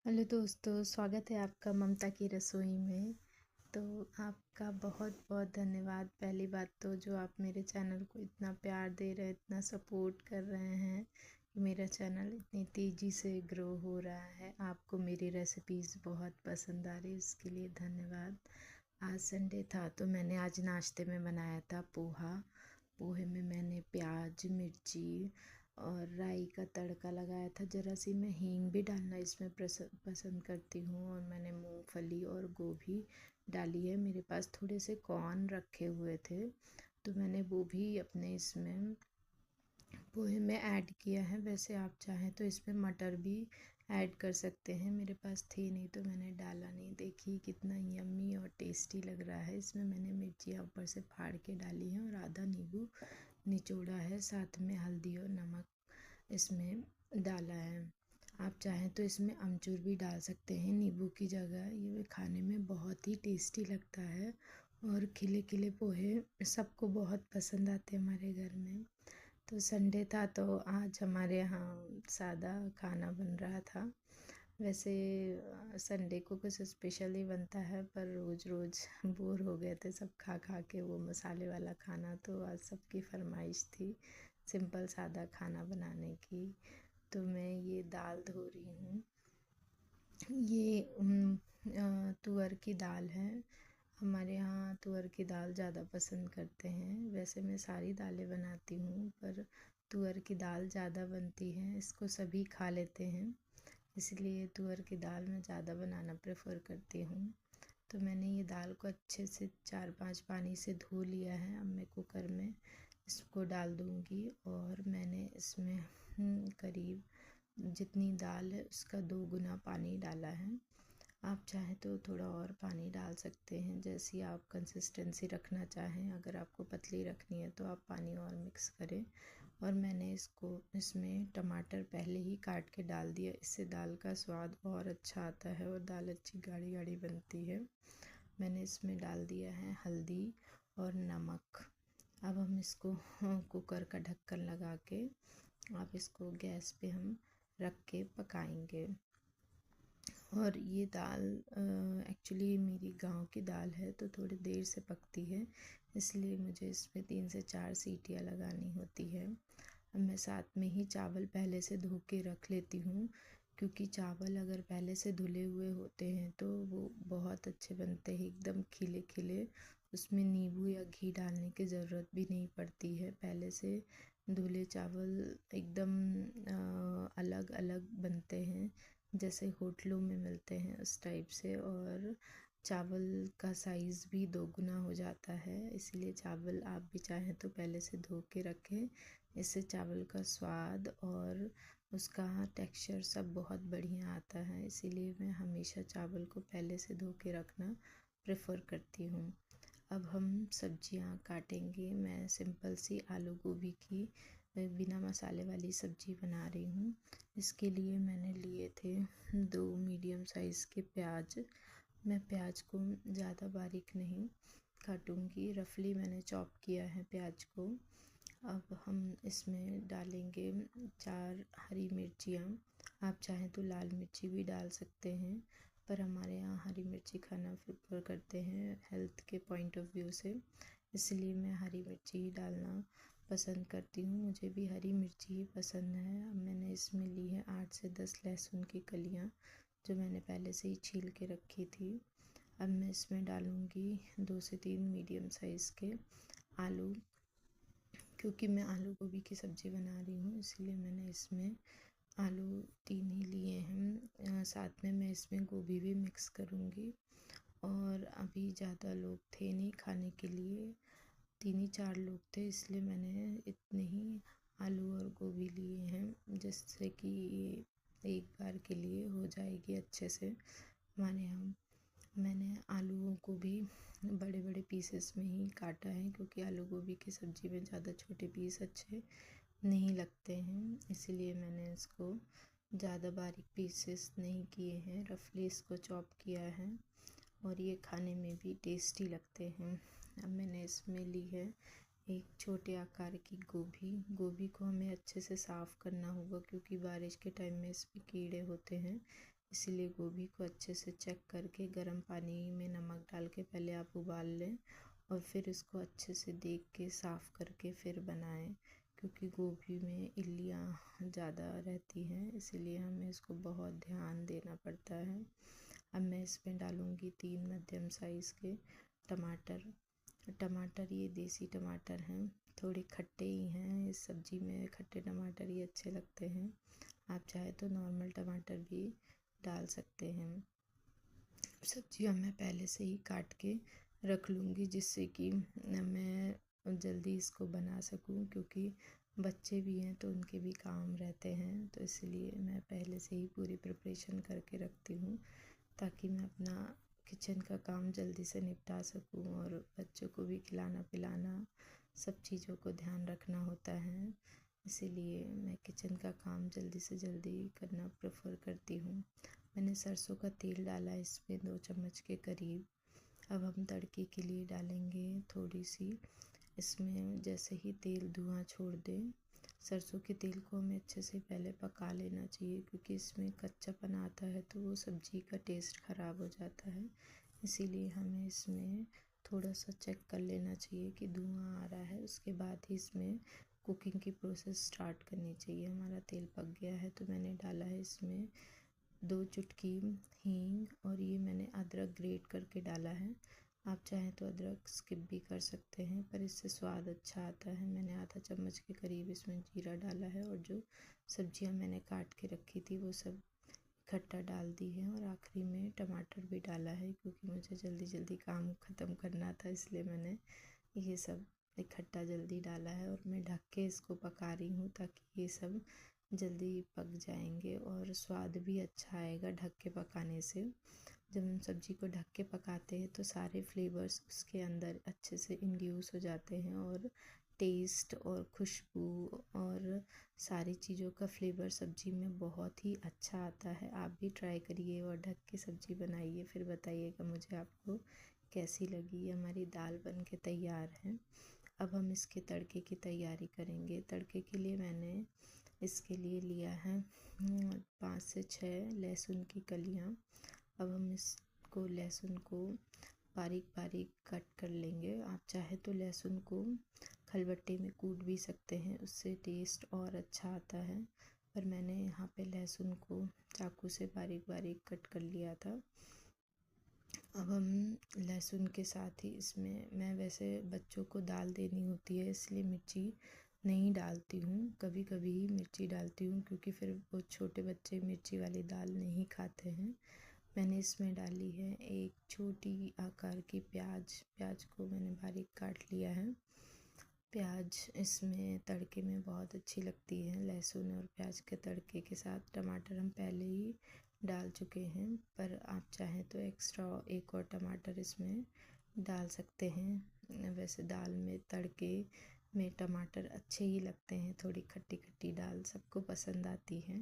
Hello दोस्तों, स्वागत है आपका ममता की रसोई में। तो आपका बहुत बहुत धन्यवाद। पहली बात तो जो आप मेरे चैनल को इतना प्यार दे रहे हैं, इतना सपोर्ट कर रहे हैं कि मेरा चैनल इतनी तेज़ी से ग्रो हो रहा है। आपको मेरी रेसिपीज़ बहुत पसंद आ रही, उसके लिए धन्यवाद। आज संडे था तो मैंने आज नाश्ते में बनाया था पोहा। पोहे में मैंने प्याज, मिर्ची और राई का तड़का लगाया था। ज़रा सी मैं हींग भी डालना इसमें पसंद करती हूँ। और मैंने मूंगफली और गोभी डाली है। मेरे पास थोड़े से कॉर्न रखे हुए थे तो मैंने वो भी अपने इसमें पोहे में ऐड किया है। वैसे आप चाहें तो इसमें मटर भी ऐड कर सकते हैं, मेरे पास थे नहीं तो मैंने डाला नहीं। देखिए कितना यम्मी और टेस्टी लग रहा है। इसमें मैंने मिर्चियाँ ऊपर से फाड़ के डाली हैं और आधा नींबू निचोड़ा है, साथ में हल्दी और नमक इसमें डाला है। आप चाहें तो इसमें अमचूर भी डाल सकते हैं नींबू की जगह। ये खाने में बहुत ही टेस्टी लगता है और खिले खिले पोहे सबको बहुत पसंद आते हैं हमारे घर में। तो संडे था तो आज हमारे यहाँ सादा खाना बन रहा था। वैसे संडे को कुछ स्पेशल ही बनता है, पर रोज़ रोज़ बोर हो गए थे सब खा खा के वो मसाले वाला खाना। तो आज सबकी फरमाइश थी सिंपल सादा खाना बनाने की। तो मैं ये दाल धो रही हूँ। ये तुअर की दाल है। हमारे यहाँ तुअर की दाल ज़्यादा पसंद करते हैं। वैसे मैं सारी दालें बनाती हूँ पर तुअर की दाल ज़्यादा बनती है, इसको सभी खा लेते हैं, इसलिए तुअर की दाल मैं ज़्यादा बनाना प्रेफर करती हूँ। तो मैंने ये दाल को अच्छे से 4-5 पानी से धो लिया है। अब मैं कुकर में इसको डाल दूँगी और मैंने इसमें करीब जितनी दाल है उसका 2 गुना पानी डाला है। आप चाहें तो थोड़ा और पानी डाल सकते हैं, जैसी आप कंसिस्टेंसी रखना चाहें। अगर आपको पतली रखनी है तो आप पानी और मिक्स करें। और मैंने इसमें टमाटर पहले ही काट के डाल दिया, इससे दाल का स्वाद और अच्छा आता है और दाल अच्छी गाढ़ी गाढ़ी बनती है। मैंने इसमें डाल दिया है हल्दी और नमक। अब हम इसको कुकर का ढक्कन लगा के आप इसको गैस पे हम रख के पकाएंगे। और ये दाल एक्चुअली मेरी गांव की दाल है तो थोड़ी देर से पकती है, इसलिए मुझे इसमें 3 से 4 सीटियाँ लगानी होती है। अब मैं साथ में ही चावल पहले से धो के रख लेती हूँ, क्योंकि चावल अगर पहले से धुले हुए होते हैं तो वो बहुत अच्छे बनते हैं, एकदम खिले खिले। उसमें नींबू या घी डालने की ज़रूरत भी नहीं पड़ती है। पहले से धुले चावल एकदम अलग अलग बनते हैं, जैसे होटलों में मिलते हैं उस टाइप से। और चावल का साइज़ भी 2 गुना हो जाता है, इसलिए चावल आप भी चाहें तो पहले से धो के रखें। इससे चावल का स्वाद और उसका टेक्सचर सब बहुत बढ़िया आता है, इसीलिए मैं हमेशा चावल को पहले से धो के रखना प्रेफर करती हूँ। अब हम सब्जियां काटेंगे। मैं सिंपल सी आलू गोभी की बिना मसाले वाली सब्जी बना रही हूँ। इसके लिए मैंने लिए थे 2 मीडियम साइज़ के प्याज। मैं प्याज को ज़्यादा बारीक नहीं काटूंगी, रफली मैंने चॉप किया है प्याज को। अब हम इसमें डालेंगे 4 हरी मिर्चियाँ। आप चाहें तो लाल मिर्ची भी डाल सकते हैं, पर हमारे यहाँ हरी मिर्ची खाना प्रेफर करते हैं हेल्थ के पॉइंट ऑफ व्यू से, इसलिए मैं हरी मिर्ची ही डालना पसंद करती हूँ। मुझे भी हरी मिर्ची ही पसंद है। अब मैंने इसमें ली है 8 से 10 लहसुन की कलियाँ, जो मैंने पहले से ही छील के रखी थी। अब मैं इसमें डालूँगी 2 से 3 मीडियम साइज़ के आलू। क्योंकि मैं आलू गोभी की सब्ज़ी बना रही हूँ इसलिए मैंने इसमें आलू 3 ही लिए हैं। साथ में मैं इसमें गोभी भी मिक्स करूँगी। और अभी ज़्यादा लोग थे नहीं खाने के लिए, 3 ही 4 लोग थे, इसलिए मैंने इतने ही आलू और गोभी लिए हैं, जिससे कि एक बार के लिए हो जाएगी अच्छे से हमारे यहाँ। मैंने आलूओं को भी बड़े बड़े पीसेस में ही काटा है, क्योंकि आलू गोभी की सब्ज़ी में ज़्यादा छोटे पीस अच्छे नहीं लगते हैं, इसलिए मैंने इसको ज़्यादा बारीक पीसेस नहीं किए हैं, रफली इसको चॉप किया है और ये खाने में भी टेस्टी लगते हैं। अब मैंने इसमें ली है एक छोटे आकार की गोभी। गोभी को हमें अच्छे से साफ़ करना होगा, क्योंकि बारिश के टाइम में इसमें कीड़े होते हैं, इसीलिए गोभी को अच्छे से चेक करके गर्म पानी में नमक डाल के पहले आप उबाल लें और फिर इसको अच्छे से देख के साफ़ करके फिर बनाएं, क्योंकि गोभी में इल्लियाँ ज़्यादा रहती हैं, इसीलिए हमें इसको बहुत ध्यान देना पड़ता है। अब मैं इसमें डालूँगी 3 मध्यम साइज़ के टमाटर। टमाटर ये देसी टमाटर हैं, थोड़े खट्टे ही हैं, इस सब्ज़ी में खट्टे टमाटर ही अच्छे लगते हैं। आप चाहे तो नॉर्मल टमाटर भी डाल सकते हैं। सब्जियां मैं पहले से ही काट के रख लूँगी, जिससे कि मैं जल्दी इसको बना सकूँ, क्योंकि बच्चे भी हैं तो उनके भी काम रहते हैं, तो इसलिए मैं पहले से ही पूरी प्रिपरेशन करके रखती हूँ ताकि मैं अपना किचन का काम जल्दी से निपटा सकूँ। और बच्चों को भी खिलाना पिलाना सब चीज़ों को ध्यान रखना होता है, इसीलिए मैं किचन का काम जल्दी से जल्दी करना प्रेफर करती हूँ। मैंने सरसों का तेल डाला इसमें 2 चम्मच के करीब। अब हम तड़के के लिए डालेंगे थोड़ी सी, इसमें जैसे ही तेल धुआं छोड़ दे, सरसों के तेल को हमें अच्छे से पहले पका लेना चाहिए, क्योंकि इसमें कच्चापन आता है तो वो सब्ज़ी का टेस्ट ख़राब हो जाता है। इसीलिए हमें इसमें थोड़ा सा चेक कर लेना चाहिए कि धुआं आ रहा है, उसके बाद ही इसमें कुकिंग की प्रोसेस स्टार्ट करनी चाहिए। हमारा तेल पक गया है तो मैंने डाला है इसमें 2 चुटकी हींग, और ये मैंने अदरक ग्रेट करके डाला है। आप चाहें तो अदरक स्किप भी कर सकते हैं, पर इससे स्वाद अच्छा आता है। मैंने आधा चम्मच के करीब इसमें जीरा डाला है, और जो सब्जियां मैंने काट के रखी थी वो सब इकट्ठा डाल दी है, और आखिरी में टमाटर भी डाला है, क्योंकि मुझे जल्दी जल्दी काम ख़त्म करना था, इसलिए मैंने ये सब इकट्ठा जल्दी डाला है। और मैं ढक के इसको पका रही हूँ ताकि ये सब जल्दी पक जाएंगे और स्वाद भी अच्छा आएगा ढक के पकाने से। जब हम सब्ज़ी को ढक के पकाते हैं तो सारे फ्लेवर्स उसके अंदर अच्छे से इंड्यूस हो जाते हैं, और टेस्ट और खुशबू और सारी चीज़ों का फ्लेवर सब्ज़ी में बहुत ही अच्छा आता है। आप भी ट्राई करिए और ढक के सब्ज़ी बनाइए, फिर बताइएगा मुझे आपको कैसी लगी। हमारी दाल बन के तैयार है। अब हम इसके तड़के की तैयारी करेंगे। तड़के के लिए मैंने इसके लिए लिया है 5 से 6 लहसुन की कलियाँ। अब हम इसको लहसुन को बारीक बारीक कट कर लेंगे। आप चाहे तो लहसुन को खलबट्टे में कूट भी सकते हैं, उससे टेस्ट और अच्छा आता है, पर मैंने यहाँ पे लहसुन को चाकू से बारीक बारीक कट कर लिया था। अब हम लहसुन के साथ ही इसमें, मैं वैसे बच्चों को दाल देनी होती है इसलिए मिर्ची नहीं डालती हूँ, कभी कभी ही मिर्ची डालती हूँ, क्योंकि फिर वो छोटे बच्चे मिर्ची वाली दाल नहीं खाते हैं। मैंने इसमें डाली है एक छोटी आकार की प्याज को मैंने बारीक काट लिया है। प्याज इसमें तड़के में बहुत अच्छी लगती है। लहसुन और प्याज के तड़के के साथ टमाटर हम पहले ही डाल चुके हैं, पर आप चाहें तो एक्स्ट्रा एक और टमाटर इसमें डाल सकते हैं। वैसे दाल में तड़के में टमाटर अच्छे ही लगते हैं, थोड़ी खट्टी खट्टी दाल सबको पसंद आती है।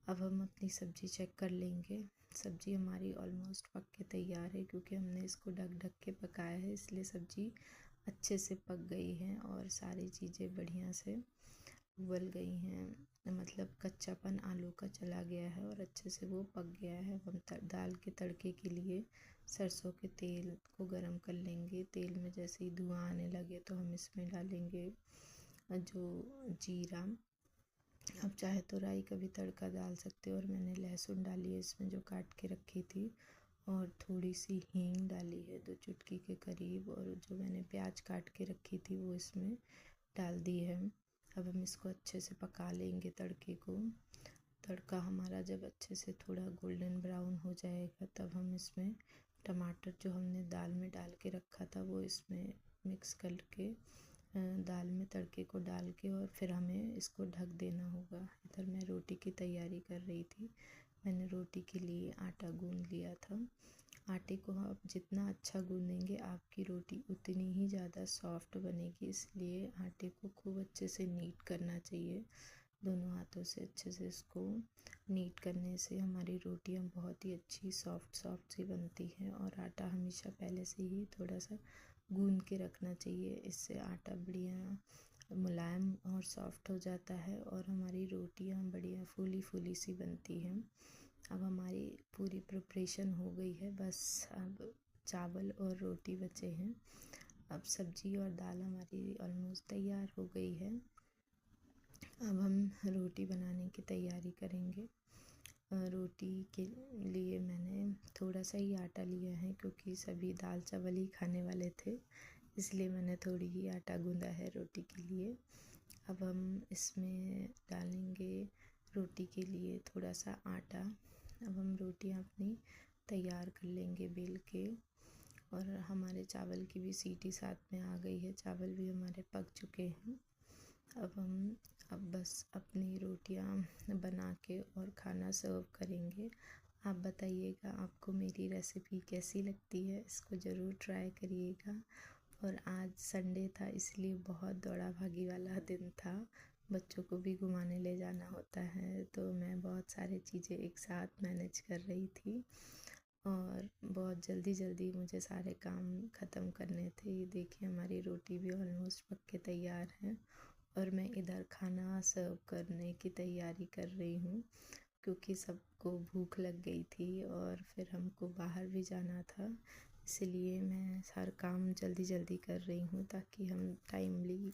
अब हम अपनी सब्ज़ी चेक कर लेंगे। सब्ज़ी हमारी ऑलमोस्ट पक के तैयार है, क्योंकि हमने इसको ढक ढक के पकाया है, इसलिए सब्ज़ी अच्छे से पक गई है और सारी चीज़ें बढ़िया से उबल गई हैं, मतलब कच्चापन आलू का चला गया है और अच्छे से वो पक गया है। हम दाल के तड़के के लिए सरसों के तेल को गरम कर लेंगे। तेल में जैसे ही धुआं आने लगे तो हम इसमें डालेंगे जो जीरा। आप चाहे तो राई का भी तड़का डाल सकते हो, और मैंने लहसुन डाली है इसमें जो काट के रखी थी, और थोड़ी सी हींग डाली है 2 चुटकी के करीब, और जो मैंने प्याज काट के रखी थी वो इसमें डाल दी है। अब हम इसको अच्छे से पका लेंगे तड़के को। तड़का हमारा जब अच्छे से थोड़ा गोल्डन ब्राउन हो जाएगा तब हम इसमें टमाटर जो हमने दाल में डाल के रखा था वो इसमें मिक्स करके दाल में तड़के को डाल के, और फिर हमें इसको ढक देना होगा। इधर मैं रोटी की तैयारी कर रही थी। मैंने रोटी के लिए आटा गूंद लिया था। आटे को आप जितना अच्छा गूंदेंगे आपकी रोटी उतनी ही ज़्यादा सॉफ्ट बनेगी, इसलिए आटे को खूब अच्छे से नीट करना चाहिए। दोनों हाथों से अच्छे से इसको नीट करने से हमारी रोटियां बहुत ही अच्छी सॉफ्ट सॉफ्ट सी बनती हैं। और आटा हमेशा पहले से ही थोड़ा सा गूंद के रखना चाहिए, इससे आटा बढ़िया मुलायम और सॉफ्ट हो जाता है और हमारी रोटियां बढ़िया फूली फूली सी बनती हैं। अब हमारी पूरी प्रिपरेशन हो गई है, बस अब चावल और रोटी बचे हैं। अब सब्जी और दाल हमारी ऑलमोस्ट तैयार हो गई है। अब हम रोटी बनाने की तैयारी करेंगे। रोटी के लिए मैंने थोड़ा सा ही आटा लिया है, क्योंकि सभी दाल चावल ही खाने वाले थे, इसलिए मैंने थोड़ी ही आटा गूंदा है रोटी के लिए। अब हम इसमें डालेंगे रोटी के लिए थोड़ा सा आटा। अब हम रोटियां अपनी तैयार कर लेंगे बेल के। और हमारे चावल की भी सीटी साथ में आ गई है, चावल भी हमारे पक चुके हैं। अब बस अपनी रोटियां बना के और खाना सर्व करेंगे। आप बताइएगा आपको मेरी रेसिपी कैसी लगती है, इसको ज़रूर ट्राई करिएगा। और आज संडे था, इसलिए बहुत दौड़ा भागी वाला दिन था। बच्चों को भी घुमाने ले जाना होता है, तो मैं बहुत सारी चीज़ें एक साथ मैनेज कर रही थी और बहुत जल्दी जल्दी मुझे सारे काम ख़त्म करने थे। ये देखिए हमारी रोटी भी ऑलमोस्ट पक के तैयार है और मैं इधर खाना सर्व करने की तैयारी कर रही हूँ, क्योंकि सबको भूख लग गई थी और फिर हमको बाहर भी जाना था। इसलिए मैं हर काम जल्दी जल्दी कर रही हूँ, ताकि हम टाइमली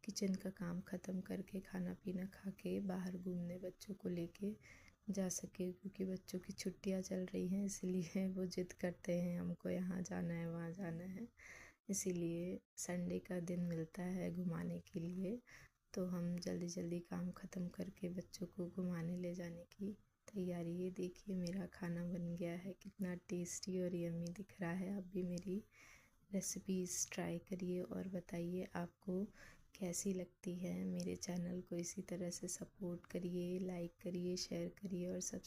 किचन का काम ख़त्म करके खाना पीना खा के बाहर घूमने बच्चों को लेके जा सके। क्योंकि बच्चों की छुट्टियां चल रही हैं, इसलिए वो जिद करते हैं हमको यहाँ जाना है वहाँ जाना है। इसीलिए संडे का दिन मिलता है घुमाने के लिए, तो हम जल्दी जल्दी काम ख़त्म करके बच्चों को घुमाने ले जाने की तैयारी। ये देखिए मेरा खाना बन गया है, कितना टेस्टी और यम्मी दिख रहा है। आप भी मेरी रेसिपीज़ ट्राई करिए और बताइए आपको कैसी लगती है। मेरे चैनल को इसी तरह से सपोर्ट करिए, लाइक करिए, शेयर करिए और सब्सक्राइब